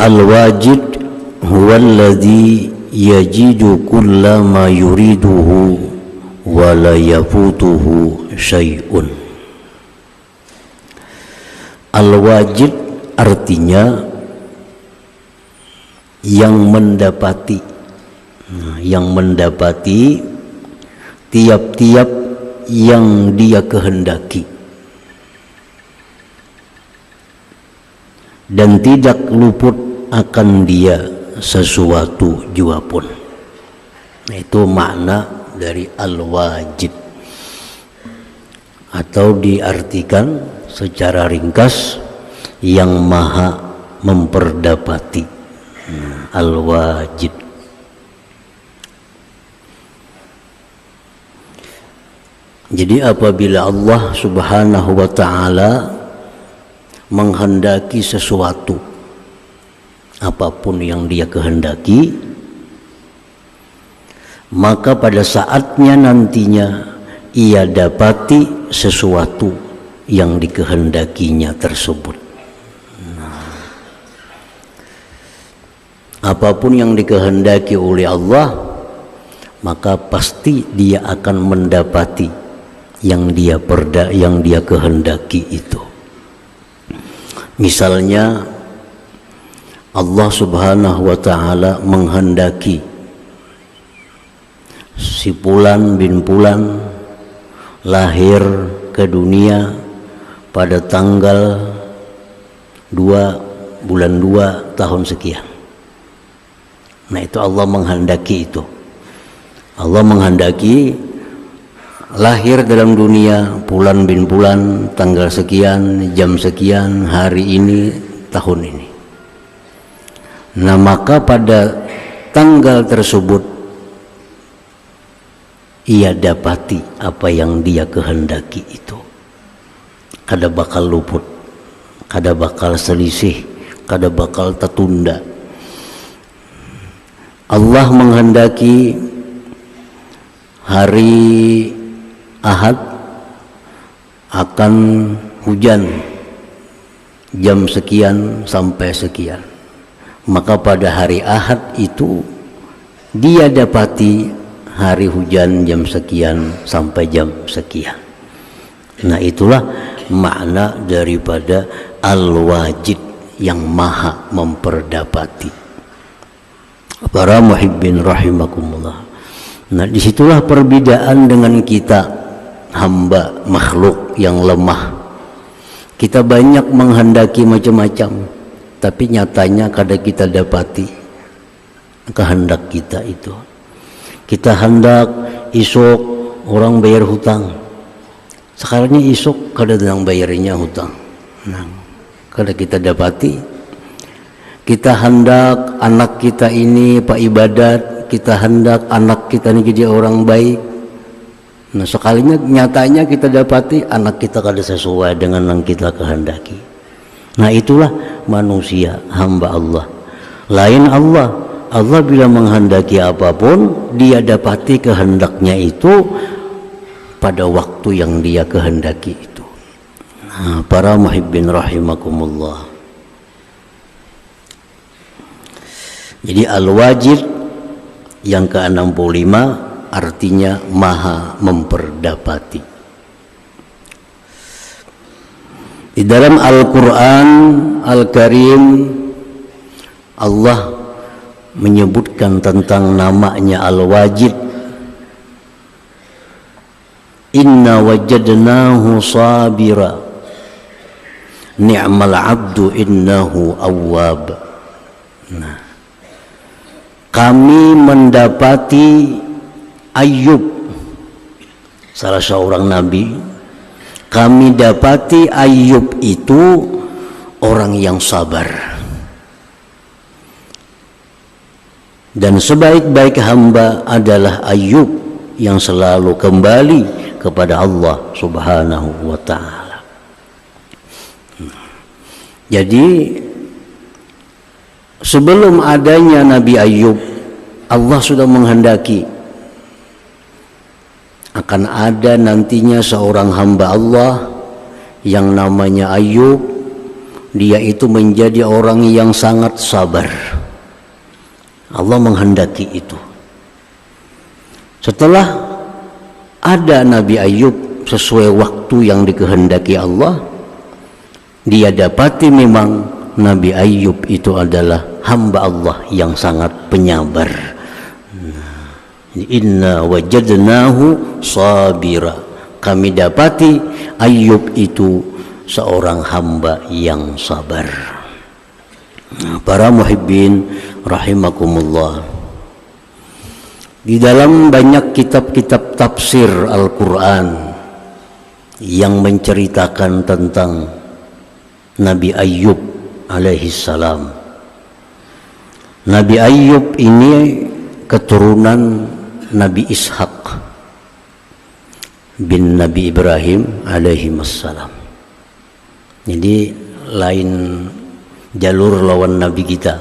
Al-wajid huwa alladhi yajidu kulla ma yuriduhu wa la yafutuhu syai'un. Al-wajid artinya yang mendapati, tiap-tiap yang dia kehendaki dan tidak luput akan dia sesuatu jua pun. Itu makna dari al-wajid, atau diartikan secara ringkas yang maha memperdapati. Al-wajid. Jadi apabila Allah Subhanahu wa ta'ala menghendaki sesuatu, apapun yang dia kehendaki, maka pada saatnya nantinya ia dapati sesuatu yang dikehendakinya tersebut. Apapun yang dikehendaki oleh Allah, maka pasti dia akan mendapati yang dia kehendaki itu. Misalnya Allah Subhanahu wa ta'ala menghendaki si Fulan bin Fulan lahir ke dunia pada tanggal 2 bulan 2 tahun sekian. Nah, itu Allah menghendaki itu. Allah menghendaki lahir dalam dunia Fulan bin Fulan tanggal sekian, jam sekian, hari ini, tahun ini. Nah, maka pada tanggal tersebut ia dapati apa yang dia kehendaki itu. Kada bakal luput, kada bakal selisih, kada bakal tertunda. Allah menghendaki hari Ahad akan hujan jam sekian sampai sekian, maka pada hari Ahad itu dia dapati hari hujan jam sekian sampai jam sekian. Nah, itulah makna daripada al-wajid, yang maha memperdapati. Para muhibbin rahimakumullah. Nah, disitulah perbedaan dengan kita hamba makhluk yang lemah. Kita banyak menghendaki macam-macam, tapi nyatanya kadang kita dapati kehendak kita itu. Kita hendak isuk orang bayar hutang, sekarangnya isuk kada yang bayarnya hutang. Nah, kada kita dapati. Kita hendak anak kita ini pak ibadat, kita hendak anak kita ini jadi orang baik. Nah, sekalinya nyatanya kita dapati anak kita kada sesuai dengan yang kita kehendaki. Nah, itulah manusia hamba Allah. Lain Allah bila menghendaki apapun, dia dapati kehendaknya itu pada waktu yang dia kehendaki itu. Nah, para muhibbin rahimakumullah. Jadi al-wajid yang ke-65 artinya maha memperdapati. Di dalam Al-Quran Al-Karim Allah menyebutkan tentang namanya al-wajid. Inna wajadnahu sabira ni'mal abdu innahu awwab. Nah, kami mendapati Ayub, salah seorang nabi. Kami dapati Ayub itu orang yang sabar, dan sebaik-baik hamba adalah Ayub yang selalu kembali kepada Allah Subhanahu wa ta'ala. Jadi sebelum adanya Nabi Ayub, Allah sudah menghendaki akan ada nantinya seorang hamba Allah yang namanya Ayub, dia itu menjadi orang yang sangat sabar. Allah menghendaki itu. Setelah ada Nabi Ayub sesuai waktu yang dikehendaki Allah, dia dapati memang Nabi Ayub itu adalah hamba Allah yang sangat penyabar. Inna wajadnahu sabira. Kami dapati Ayub itu seorang hamba yang sabar. Para muhibbin rahimakumullah, di dalam banyak kitab-kitab tafsir Al-Quran yang menceritakan tentang Nabi Ayub alaihi salam. Nabi Ayub ini keturunan Nabi Ishak bin Nabi Ibrahim alaihi wassalam. Jadi lain jalur lawan Nabi kita.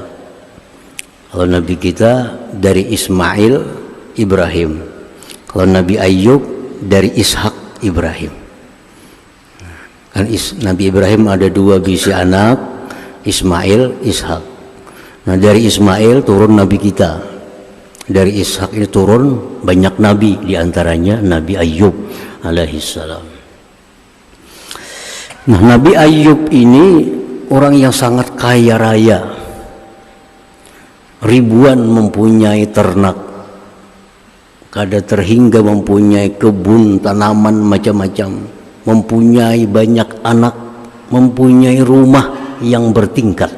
Kalau Nabi kita dari Ismail Ibrahim, kalau Nabi Ayub dari Ishak Ibrahim. Kan Nabi Ibrahim ada dua biji anak, Ismail, Ishak. Nah dari Ismail turun Nabi kita, dari Ishak ini turun banyak Nabi, diantaranya Nabi Ayub alaihissalam. Nah Nabi Ayub ini orang yang sangat kaya raya, ribuan mempunyai ternak, kada terhingga mempunyai kebun tanaman macam-macam, mempunyai banyak anak, mempunyai rumah yang bertingkat.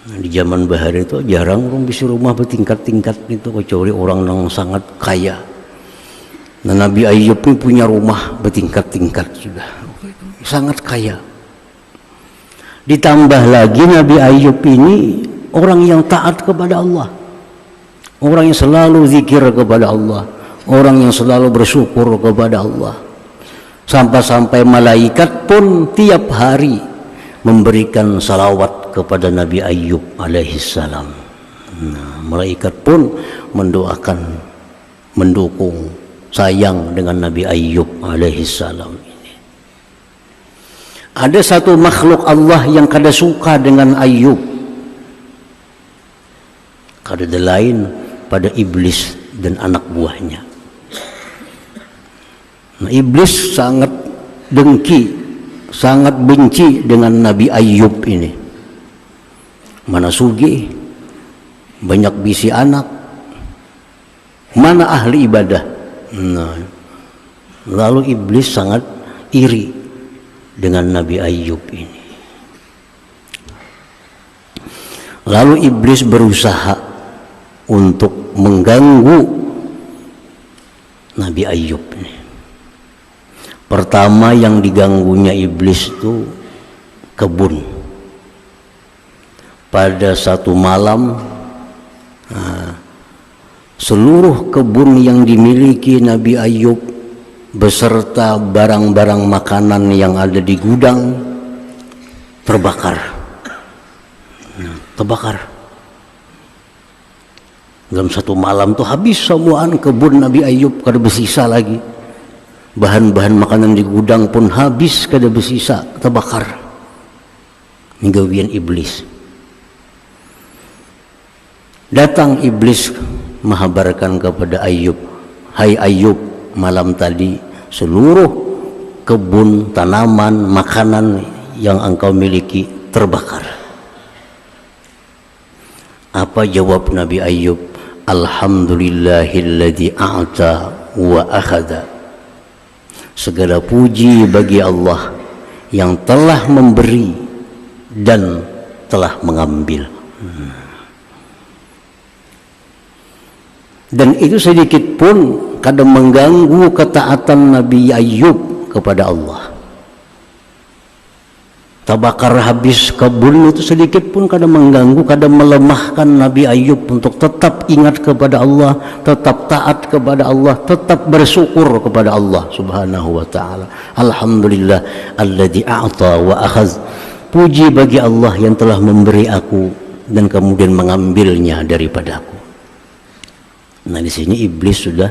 Nah, di zaman bahar itu jarang orang bisa rumah bertingkat-tingkat itu, kecuali orang yang sangat kaya. Nah Nabi Ayub ini punya rumah bertingkat-tingkat, sudah sangat kaya. Ditambah lagi Nabi Ayub ini orang yang taat kepada Allah, orang yang selalu zikir kepada Allah, orang yang selalu bersyukur kepada Allah. Sampai-sampai malaikat pun tiap hari memberikan salawat kepada Nabi Ayub alaihissalam. Nah, malaikat pun mendoakan, mendukung, sayang dengan Nabi Ayub alaihissalam ini. Ada satu makhluk Allah yang kada suka dengan Ayub, kada lain pada iblis dan anak buahnya. Nah, iblis sangat dengki, sangat benci dengan Nabi Ayub ini. Mana sugih, banyak bisi anak, mana ahli ibadah. Nah, lalu iblis sangat iri dengan Nabi Ayub ini. Lalu iblis berusaha untuk mengganggu Nabi Ayub ini. Pertama yang diganggunya iblis itu kebun. Pada satu malam, seluruh kebun yang dimiliki Nabi Ayub beserta barang-barang makanan yang ada di gudang terbakar. Terbakar. Dalam satu malam tuh habis semuaan kebun Nabi Ayub, kada bersisa lagi. Bahan-bahan makanan di gudang pun habis, kada bersisa, terbakar. Ninggawian iblis. Datang iblis menghabarkan kepada Ayub, "Hai Ayub, malam tadi seluruh kebun, tanaman, makanan yang engkau miliki terbakar." Apa jawab Nabi Ayub? "Alhamdulillahilladzi a'ta wa akhadha." Segala puji bagi Allah yang telah memberi dan telah mengambil. Dan itu sedikit pun kada mengganggu ketaatan Nabi Ayub kepada Allah. Terbakar habis kebun itu sedikit pun kada mengganggu, kada melemahkan Nabi Ayub untuk tetap ingat kepada Allah, tetap taat kepada Allah, tetap bersyukur kepada Allah Subhanahu wa taala. Alhamdulillah alladzi a'ta wa akhadh. Puji bagi Allah yang telah memberi aku dan kemudian mengambilnya daripadaku. Nah, di sini iblis sudah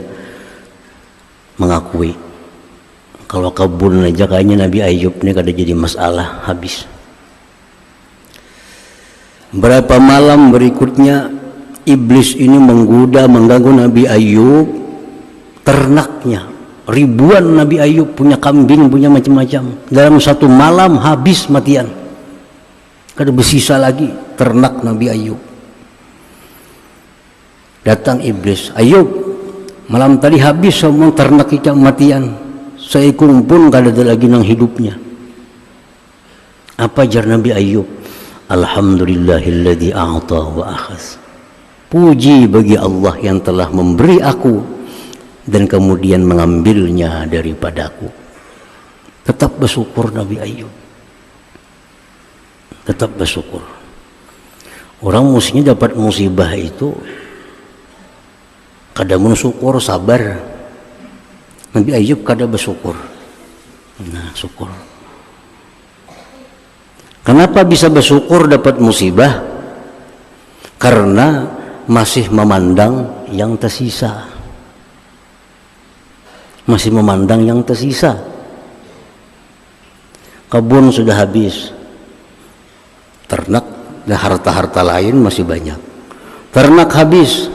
mengakui Kalau kebun aja kayaknya Nabi Ayub ini kada jadi masalah, habis. Berapa malam berikutnya iblis ini menggoda, mengganggu Nabi Ayub. Ternaknya ribuan Nabi Ayub, punya kambing, punya macam-macam. Dalam satu malam habis matian. Kada bersisa lagi ternak Nabi Ayub. Datang iblis, Ayub, malam tadi habis semua ternak kita matian. Seekor pun kada ada lagi nang hidupnya. Apa jar Nabi Ayub? Alhamdulillahilladzi a'ta wa akhaz. Puji bagi Allah yang telah memberi aku dan kemudian mengambilnya daripadaku. Tetap bersyukur Nabi Ayub. Tetap bersyukur. Orang mestinya dapat musibah itu kada mensyukur, sabar. Nabi Ayub kada bersyukur. Nah, syukur. Kenapa bisa bersyukur dapat musibah? Karena masih memandang yang tersisa. Masih memandang yang tersisa. Kebun sudah habis. Ternak dan harta-harta lain masih banyak. Ternak habis,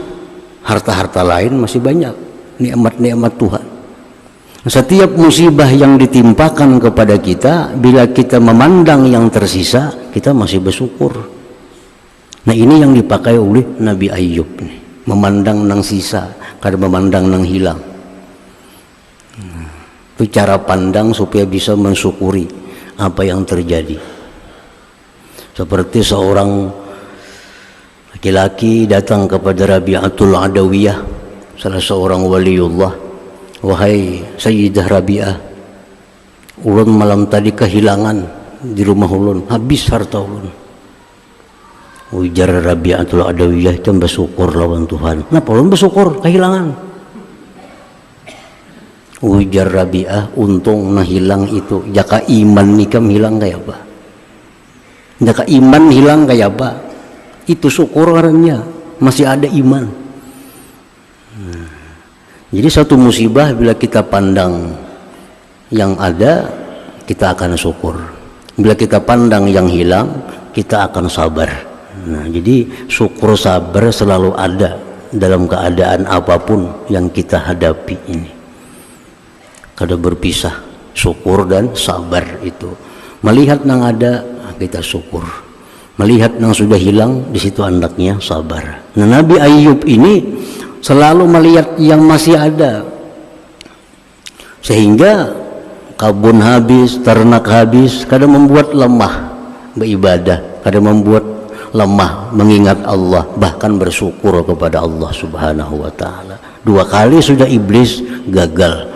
harta-harta lain masih banyak. Nikmat-nikmat Tuhan. Setiap musibah yang ditimpakan kepada kita, bila kita memandang yang tersisa, kita masih bersyukur. Nah, ini yang dipakai oleh Nabi Ayub nih. Memandang nang sisa, kada memandang nang hilang. Itu cara pandang supaya bisa mensyukuri apa yang terjadi. Seperti seorang laki-laki datang kepada Rabi'atul Adawiyah, salah seorang waliullah. Wahai Sayyidah Rabi'ah, ulun malam tadi kehilangan di rumah ulun, habis harta ulun. Ujar Rabi'atul Adawiyah, itu bersyukur lawan Tuhan. Kenapa ulun bersyukur kehilangan? Ujar Rabi'ah, untung nah hilang itu. Jaka iman nikam hilang kayak apa? Jaka iman hilang kayak apa? Itu syukur orangnya, masih ada iman. Jadi satu musibah bila kita pandang yang ada, kita akan syukur. Bila kita pandang yang hilang, kita akan sabar. Nah, jadi syukur sabar selalu ada dalam keadaan apapun yang kita hadapi ini. Kada berpisah, syukur dan sabar itu. Melihat yang ada, kita syukur. Melihat yang sudah hilang, di situ hendaknya sabar. Nah, Nabi Ayub ini selalu melihat yang masih ada, sehingga kebun habis, ternak habis, kadang membuat lemah beribadah, kadang membuat lemah mengingat Allah, bahkan bersyukur kepada Allah Subhanahu wa ta'ala. 2 kali sudah iblis gagal.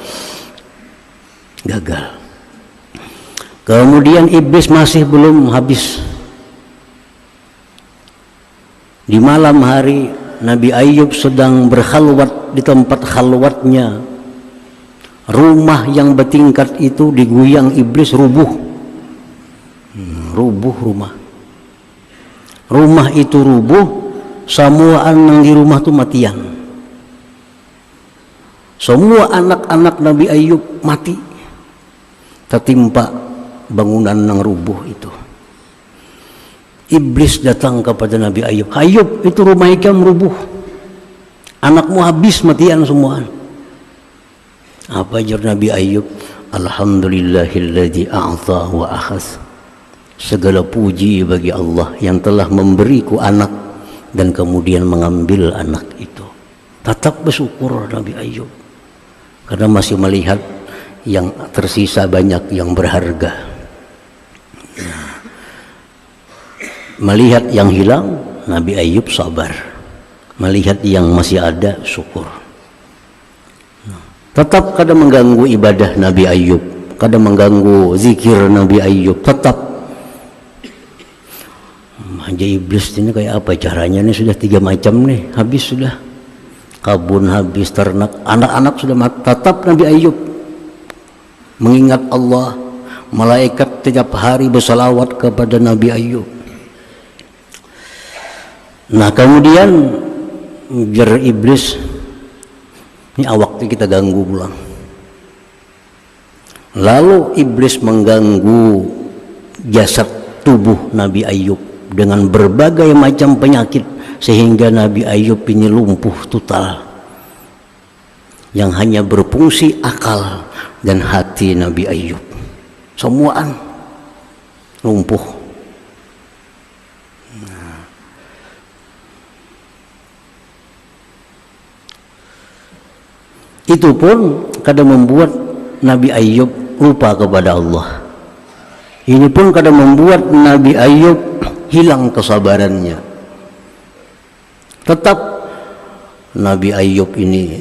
Kemudian iblis masih belum habis. Di malam hari Nabi Ayub sedang berkhalwat di tempat khalwatnya. Rumah yang bertingkat itu diguyang iblis, rubuh. Rubuh rumah. Rumah itu rubuh, semua anak di rumah itu matian. Semua anak-anak Nabi Ayub mati. Tertimpa bangunan yang rubuh itu. Iblis datang kepada Nabi Ayub. Ayub, itu rumah ikam rubuh. Anakmu habis matian semua. Apa jar Nabi Ayub? Alhamdulillahilladzi a'ta wa akhaz. Segala puji bagi Allah yang telah memberiku anak dan kemudian mengambil anak itu. Tetap bersyukur Nabi Ayub. Karena masih melihat yang tersisa banyak yang berharga. Melihat yang hilang, Nabi Ayub sabar. Melihat yang masih ada, syukur. Tetap kada mengganggu ibadah Nabi Ayub, kada mengganggu zikir Nabi Ayub, tetap. Aja iblis ini kayak apa caranya nih? Sudah 3 macam nih, habis sudah. Kebun habis, ternak, anak-anak sudah mati. Tetap Nabi Ayub mengingat Allah. Malaikat setiap hari bersalawat kepada Nabi Ayub. Nah, kemudian jar iblis, ini awaknya kita ganggu pulang. Lalu iblis mengganggu jasad tubuh Nabi Ayub dengan berbagai macam penyakit sehingga Nabi Ayub ini lumpuh total. Yang hanya berfungsi akal dan hati Nabi Ayub semuaan lumpuh. Itu pun kadang membuat Nabi Ayub lupa kepada Allah. Ini pun kadang membuat Nabi Ayub hilang kesabarannya. Tetap Nabi Ayub ini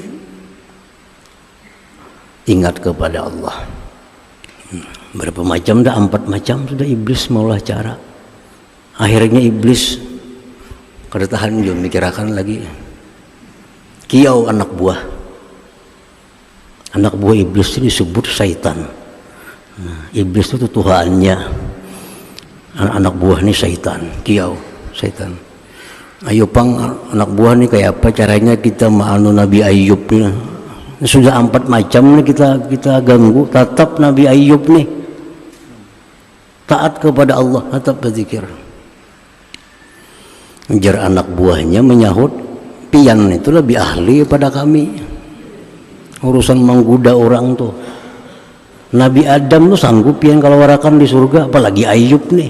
ingat kepada Allah. Berapa macam dah, 4 macam sudah iblis maulah cara. Akhirnya iblis kada tahan dia mikirkan lagi. Kiau anak buah iblis itu disebut syaitan. Iblis itu Tuhannya, anak buah ini syaitan. Kiau syaitan. Ayo pang anak buah ini kayak apa caranya kita ma'anu Nabi Ayub ini. Sudah 4 macam nih kita ganggu, tetap Nabi Ayub nih taat kepada Allah, tetap berzikir. Jar anak buahnya menyahut, pian itu lebih ahli pada kami urusan menggoda orang tuh. Nabi Adam tuh sanggup pian kalau warakan di surga, apalagi Ayub nih.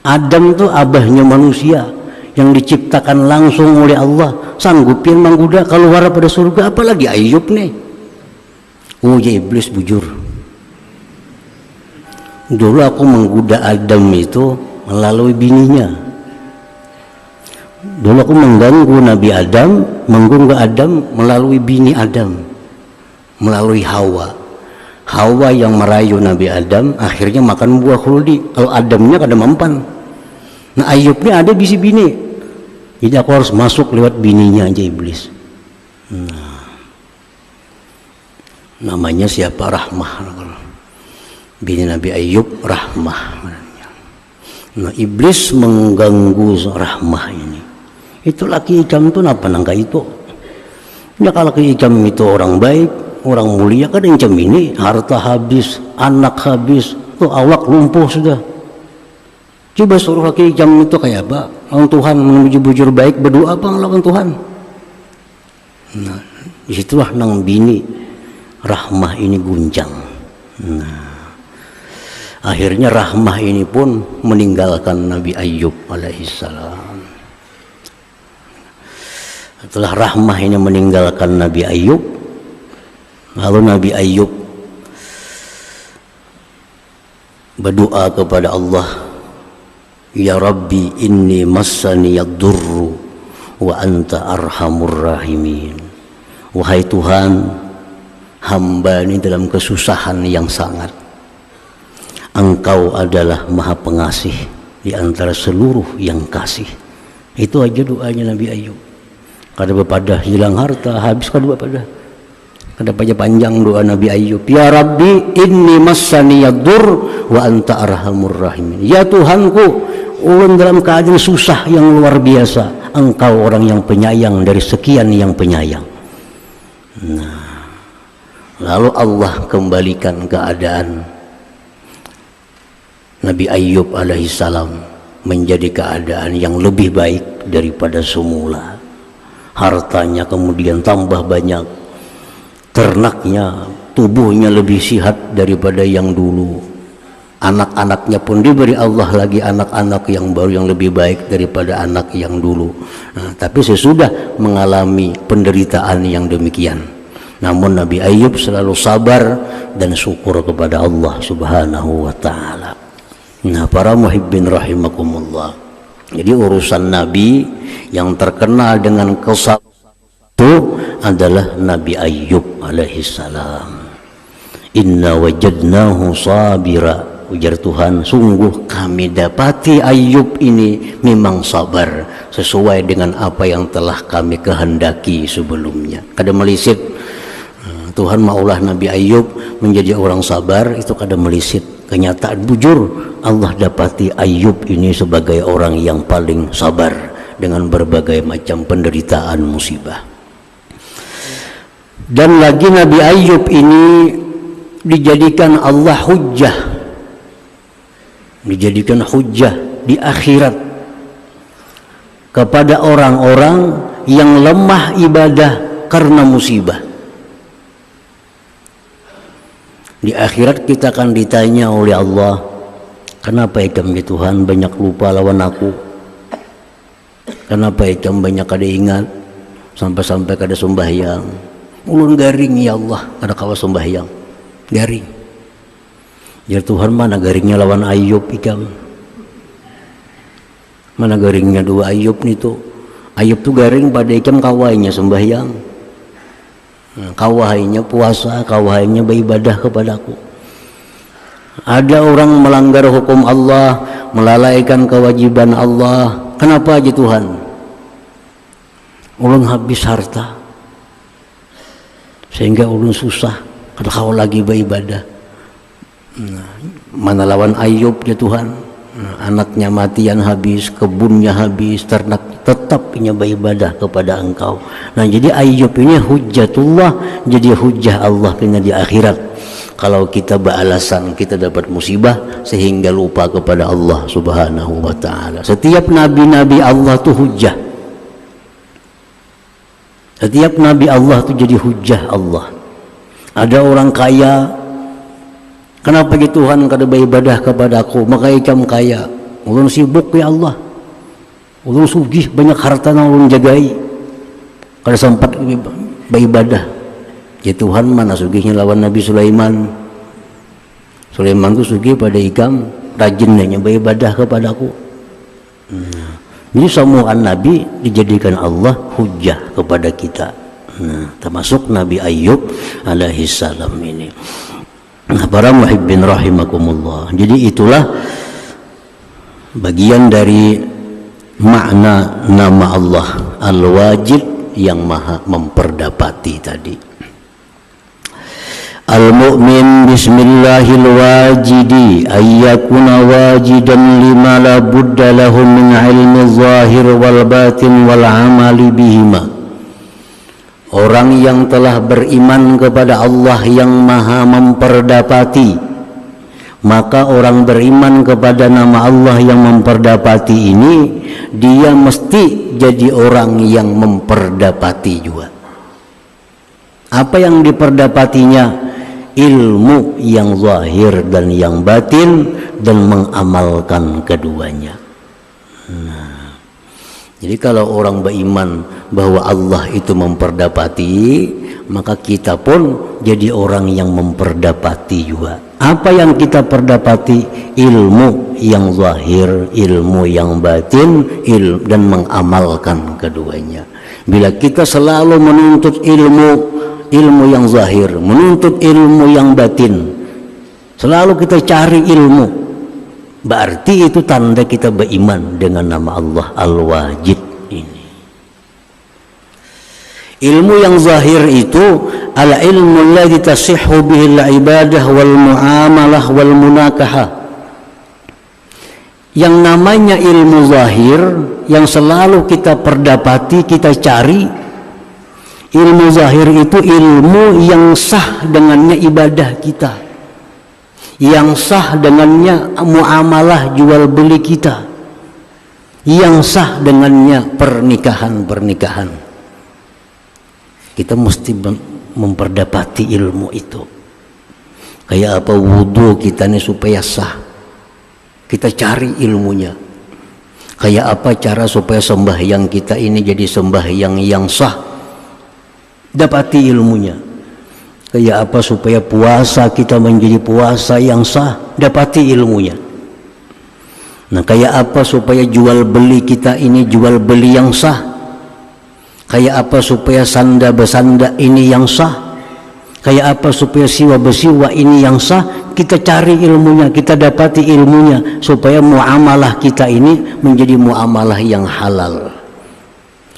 Adam tuh abahnya manusia yang diciptakan langsung oleh Allah, sanggupin menggoda kalau wara pada surga, apalagi Ayub nih. Oh ya iblis bujur. Dulu aku menggoda Adam itu melalui bininya. Dulu aku mengganggu Nabi Adam, mengganggu Adam melalui bini Adam, melalui Hawa. Hawa yang merayu Nabi Adam akhirnya makan buah khuldi. Kalau Adamnya kada mempan. Nah Ayubnya ada bisi bini, jadi aku harus masuk lewat bininya aja iblis. Nah, namanya siapa? Rahmah. Bini Nabi Ayub Rahmah. Nah iblis mengganggu Rahmah ini. Itu laki hijam itu napa nangka itu? Ya kalau laki hijam itu orang baik, orang mulia, kan hijam ini harta habis, anak habis, tuh awak lumpuh sudah. Coba suruh laki hijam itu kayak apa? Orang Tuhan menuju bujur baik, berdoa apa ngelawan Tuhan? Nah, disitulah nang bini Rahmah ini guncang. Nah, akhirnya Rahmah ini pun meninggalkan Nabi Ayub alaihissalam. Setelah Rahmah ini meninggalkan Nabi Ayub, lalu Nabi Ayub berdoa kepada Allah, Ya Rabbi inni massani yadurru wa anta arhamur rahimin. Wahai Tuhan, hamba ini dalam kesusahan yang sangat. Engkau adalah maha pengasih di antara seluruh yang kasih. Itu aja doanya Nabi Ayub. Kada bepadah hilang harta habis, kada bepadah. Kada panjang doa Nabi Ayub. Ya Rabbi inni massani yadur wa anta arhamur rahimin. Ya Tuhanku, ulun dalam keadaan susah yang luar biasa, Engkau orang yang penyayang dari sekian yang penyayang. Nah, lalu Allah kembalikan keadaan Nabi Ayub alaihissalam menjadi keadaan yang lebih baik daripada semula. Hartanya kemudian tambah banyak, ternaknya, tubuhnya lebih sehat daripada yang dulu. Anak-anaknya pun diberi Allah lagi anak-anak yang baru yang lebih baik daripada anak yang dulu. Nah, tapi sesudah mengalami penderitaan yang demikian, namun Nabi Ayub selalu sabar dan syukur kepada Allah Subhanahu wa ta'ala. Nah, para muhibbin rahimakumullah, jadi urusan Nabi yang terkenal dengan kesabaran itu adalah Nabi Ayub alaihissalam. Inna wajadnahu sabira, ujar Tuhan, sungguh kami dapati Ayub ini memang sabar sesuai dengan apa yang telah kami kehendaki sebelumnya. Kada melisit. Tuhan maulah Nabi Ayub menjadi orang sabar, itu kada melisit. Kenyataan bujur Allah dapati Ayub ini sebagai orang yang paling sabar dengan berbagai macam penderitaan musibah. Dan lagi Nabi Ayub ini dijadikan Allah hujjah, dijadikan hujjah di akhirat kepada orang-orang yang lemah ibadah karena musibah. Di akhirat kita akan ditanya oleh Allah, kenapa ikam ya Tuhan banyak lupa lawan aku? Kenapa ikam banyak kada ingat sampai-sampai kada sembahyang? Ulun garing ya Allah, kada kawa sembahyang. Garing. Ya Tuhan, mana garingnya lawan Ayub ikam? Mana garingnya dua Ayub nih tuh? Ayub tuh garing pada ikam kawainya sembahyang. Kawahainya puasa, kawahainya beribadah kepadaku. Ada orang melanggar hukum Allah, melalaikan kewajiban Allah. Kenapa aja Tuhan? Ulun habis harta, sehingga ulun susah kalau kau lagi beribadah. Mana lawan Ayub ya Tuhan? Anaknya matian habis, kebunnya habis, ternak tetap punya beribadah kepada Engkau. Nah, jadi Ayub ini hujjatullah, jadi hujjah Allah kena di akhirat. Kalau kita beralasan kita dapat musibah sehingga lupa kepada Allah Subhanahu wa taala. Setiap nabi-nabi Allah itu hujjah. Setiap nabi Allah itu jadi hujjah Allah. Ada orang kaya, kenapa gitu Tuhan kada beribadah kepadaku? Maka ikam kaya. Ulun sibuk ya Allah. Ulun sugih banyak harta yang ulun jagai. Kada sempat beribadah. Ya Tuhan, mana sugihnya lawan Nabi Sulaiman. Sulaiman itu sugih pada ikam, rajinnya beribadah kepadaku. Jadi semua nabi dijadikan Allah hujjah kepada kita. Termasuk Nabi Ayub alaihi salam ini. Para muhibbin rahimakumullah. Jadi itulah bagian dari makna nama Allah Al-Wajid yang maha memperdapati tadi. Al-mu'min bismillahil wajidi ayyakuna wajidan lima la budda lahu min ilmi zahir wal batin wal amali bihima. Orang yang telah beriman kepada Allah yang maha memperdapati, maka orang beriman kepada nama Allah yang memperdapati ini, dia mesti jadi orang yang memperdapati juga. Apa yang diperdapatinya? Ilmu yang zahir dan yang batin, dan mengamalkan keduanya. Jadi kalau orang beriman bahwa Allah itu memperdapati, maka kita pun jadi orang yang memperdapati juga. Apa yang kita perdapati? Ilmu yang zahir, ilmu yang batin, dan mengamalkan keduanya. Bila kita selalu menuntut ilmu yang zahir, menuntut ilmu yang batin, selalu kita cari ilmu, berarti itu tanda kita beriman dengan nama Allah Al-Wajid ini. Ilmu yang zahir itu al-ilmu alladhi tasihhu bihi al-ibadah wal muamalah wal munakahah. Yang namanya ilmu zahir yang selalu kita perdapati, kita cari. Ilmu zahir itu ilmu yang sah dengannya ibadah kita, yang sah dengannya muamalah jual beli kita, yang sah dengannya pernikahan. Kita mesti memperdapati ilmu itu. Kayak apa wudu kita nih supaya sah, kita cari ilmunya. Kayak apa cara supaya sembahyang kita ini jadi sembahyang yang sah, dapati ilmunya. Kayak apa supaya puasa kita menjadi puasa yang sah, dapati ilmunya. Nah, kayak apa supaya jual beli kita ini jual beli yang sah, kayak apa supaya sanda besanda ini yang sah, kayak apa supaya siwa besiwa ini yang sah, kita cari ilmunya, kita dapati ilmunya, supaya muamalah kita ini menjadi muamalah yang halal.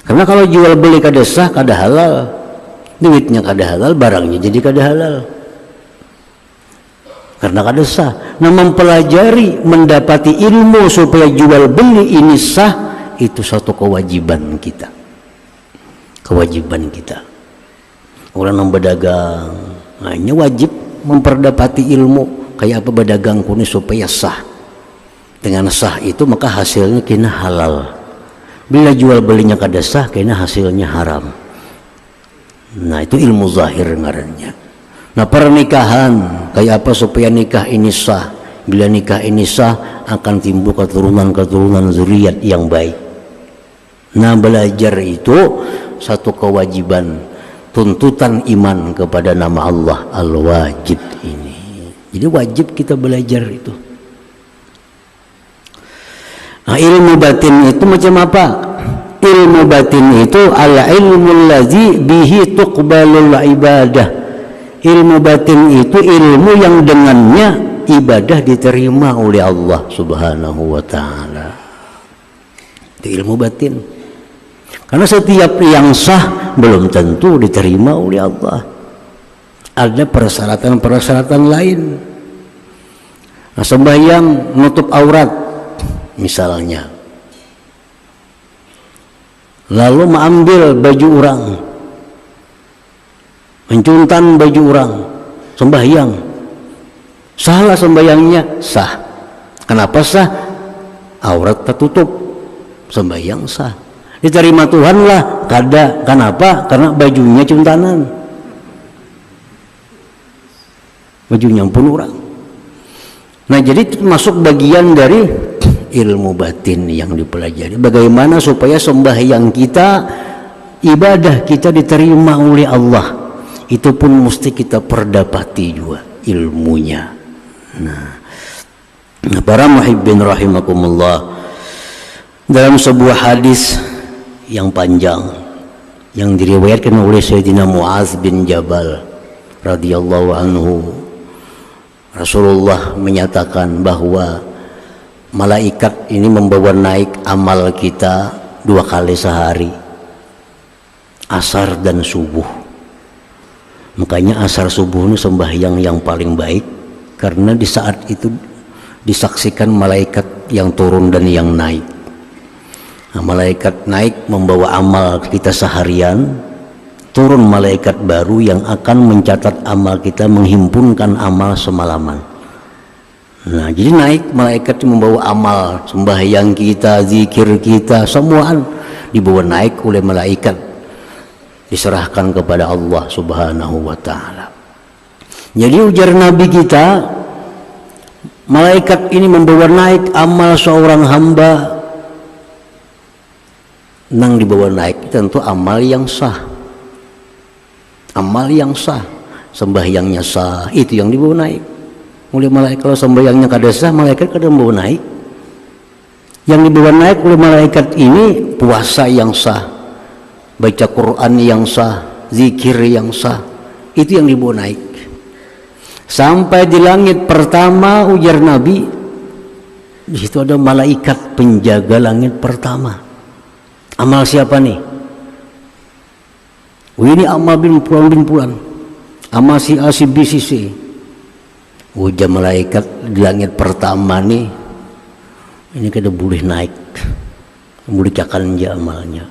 Karena kalau jual beli kada sah, kada halal. Duitnya kada halal, barangnya jadi kada halal, karena kada sah. Nah, mempelajari, mendapati ilmu supaya jual beli ini sah, itu satu kewajiban kita. Kewajiban kita. Orang yang berdagang, nah, ini wajib memperdapati ilmu kayak apa berdagang kuni supaya sah. Dengan sah itu maka hasilnya kena halal. Bila jual belinya kada sah kena hasilnya haram. Nah itu ilmu zahir ngarannya. Nah pernikahan kayak apa supaya nikah ini sah. Bila nikah ini sah akan timbul keturunan zuriat yang baik. Nah belajar itu satu kewajiban, tuntutan iman kepada nama Allah Al-Wajib ini. Jadi wajib kita belajar itu. Nah, ilmu batin itu macam apa? Ilmu batin itu al-ilmu allazi bihi tuqbalul ibadah. Ilmu batin itu ilmu yang dengannya ibadah diterima oleh Allah Subhanahu wa taala. Itu ilmu batin. Karena setiap yang sah belum tentu diterima oleh Allah. Ada persyaratan-persyaratan lain. Nah, sembahyang nutup aurat misalnya, lalu mengambil baju orang, mencuntan baju orang, sembahyang, salah sembahyangnya? Sah. Kenapa sah? Aurat tertutup, sembahyang sah. Diterima Tuhan lah. Kada. Kenapa? Karena bajunya cuntanan, bajunya pun orang. Nah jadi masuk bagian dari ilmu batin yang dipelajari. Bagaimana supaya sembahyang kita, ibadah kita diterima oleh Allah. Itu pun mesti kita perdapati juga ilmunya. Nah para muhibbin rahimakumullah, dalam sebuah hadis yang panjang yang diriwayatkan oleh Sayyidina Muaz bin Jabal radhiyallahu anhu, Rasulullah menyatakan bahwa malaikat ini membawa naik amal kita 2 kali sehari, asar dan subuh. Makanya asar subuh ini sembahyang yang paling baik, karena di saat itu disaksikan malaikat yang turun dan yang naik. Nah, malaikat naik membawa amal kita seharian, turun malaikat baru yang akan mencatat amal kita, menghimpunkan amal semalaman. Nah jadi naik malaikat membawa amal sembahyang kita, zikir kita, semuaan dibawa naik oleh malaikat, diserahkan kepada Allah Subhanahu wa taala. Jadi ujar Nabi kita, malaikat ini membawa naik amal seorang hamba. Nang dibawa naik tentu amal yang sah, amal yang sah, sembahyangnya sah, itu yang dibawa naik oleh malaikat. Kalau sembahyangnya kada sah, malaikat kada membawa naik. Yang dibawa naik oleh malaikat ini puasa yang sah, baca Quran yang sah, zikir yang sah, itu yang dibawa naik. Sampai di langit pertama ujar Nabi, di situ ada malaikat penjaga langit pertama. Amal siapa nih? Ini amal bin pulan, amal si A si B si C. Ujar malaikat di langit pertama nih, ini kada boleh naik, boleh cakan aja amalnya.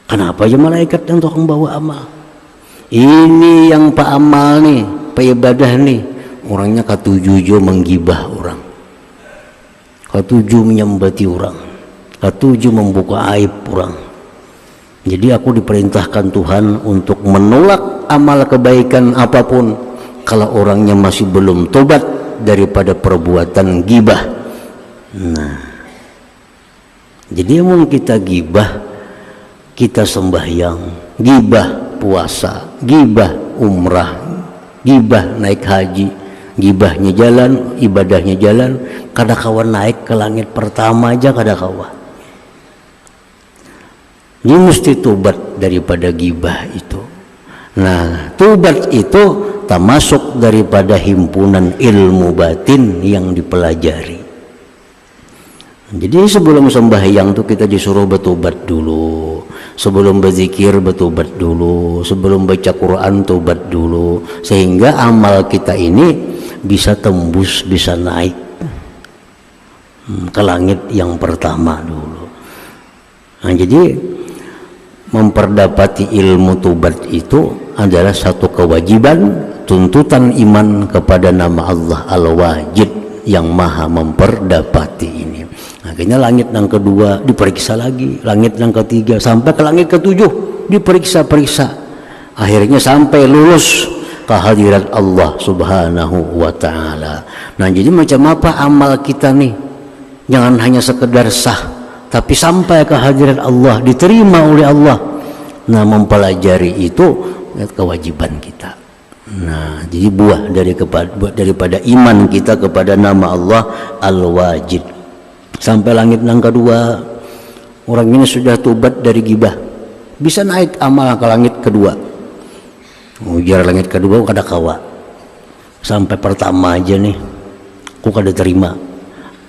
Kenapa aja malaikat yang tukang bawa amal? Ini yang pak amal nih, pak ibadah nih, orangnya katujuh menggibah orang, katujuh menyembati orang, katujuh membuka aib orang. Jadi aku diperintahkan Tuhan untuk menolak amal kebaikan apapun kalau orangnya masih belum tobat daripada perbuatan gibah. Nah, jadi mau kita gibah, kita sembahyang, gibah puasa, gibah umrah, gibah naik haji, gibahnya jalan, ibadahnya jalan, kada kawan naik ke langit pertama aja kada kawan. Ini mesti tobat daripada gibah itu. Nah, tobat itu termasuk daripada himpunan ilmu batin yang dipelajari. Jadi sebelum sembahyang tuh kita disuruh bertobat dulu, sebelum berzikir bertobat dulu, sebelum baca Quran tobat dulu, sehingga amal kita ini bisa tembus, bisa naik ke langit yang pertama dulu. Nah, jadi memperdapati ilmu tobat itu adalah satu kewajiban, tuntutan iman kepada nama Allah Al-Wajid yang maha memperdapati ini. Akhirnya langit yang kedua diperiksa lagi, langit yang ketiga, sampai ke langit ketujuh diperiksa-periksa. Akhirnya sampai lulus ke hadirat Allah Subhanahu wa ta'ala. Nah, jadi macam apa amal kita nih? Jangan hanya sekedar sah, tapi sampai ke hadirat Allah, diterima oleh Allah. Nah, mempelajari itu kewajiban kita. Nah, jadi buah daripada iman kita kepada nama Allah Al-Wajid. Sampai langit yang kedua, orang ini sudah tobat dari gibah, bisa naik amal ke langit kedua. Ujar langit kedua kada kawa. Sampai pertama aja nih, aku kada terima.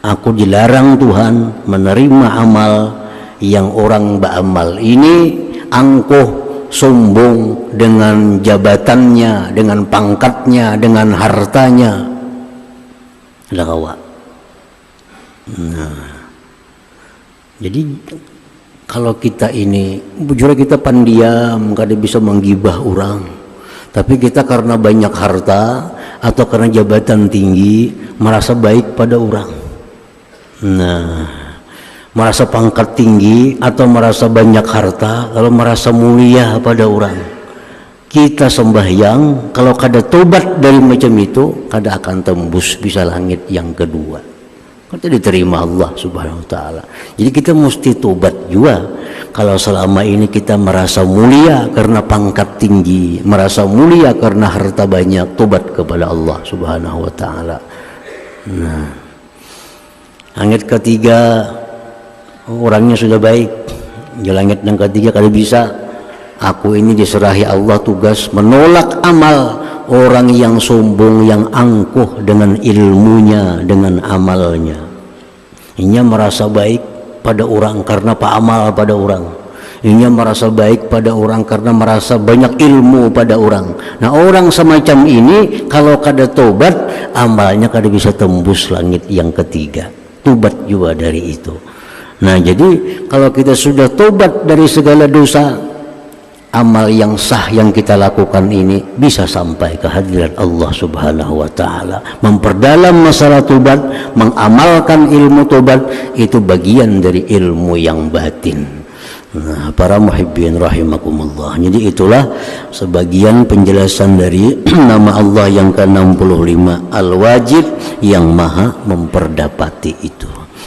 Aku dilarang Tuhan menerima amal yang orang beramal ini angkuh, sombong dengan jabatannya, dengan pangkatnya, dengan hartanya. Ada kawa. Nah, jadi kalau kita ini bujur kita pendiam, kada bisa menggibah orang, tapi kita karena banyak harta atau karena jabatan tinggi merasa baik pada orang. Nah, merasa pangkat tinggi atau merasa banyak harta, kalau merasa mulia pada orang, kita sembahyang kalau kada tobat dari macam itu, kada akan tembus bisa langit yang kedua. Kita diterima Allah Subhanahu wa ta'ala. Jadi kita mesti tobat juga. Kalau selama ini kita merasa mulia karena pangkat tinggi, merasa mulia karena harta banyak, tobat kepada Allah Subhanahu wa ta'ala. Nah, langit ketiga orangnya sudah baik. Di langit yang ketiga kada bisa. Aku ini diserahi Allah tugas menolak amal orang yang sombong, yang angkuh dengan ilmunya, dengan amalnya. Inya merasa baik pada orang karena amal pada orang. Inya merasa baik pada orang karena merasa banyak ilmu pada orang. Nah, orang semacam ini kalau kada tobat, amalnya kada bisa tembus langit yang ketiga. Tobat juga dari itu. Nah, jadi kalau kita sudah tobat dari segala dosa, amal yang sah yang kita lakukan ini bisa sampai ke hadirat Allah Subhanahu wa ta'ala. Memperdalam masalah tobat, mengamalkan ilmu tobat, itu bagian dari ilmu yang batin. Nah, para muhibbin rahimakumullah. Jadi itulah sebagian penjelasan dari nama Allah yang ke-65 Al-Wajid, yang maha memperdapati itu.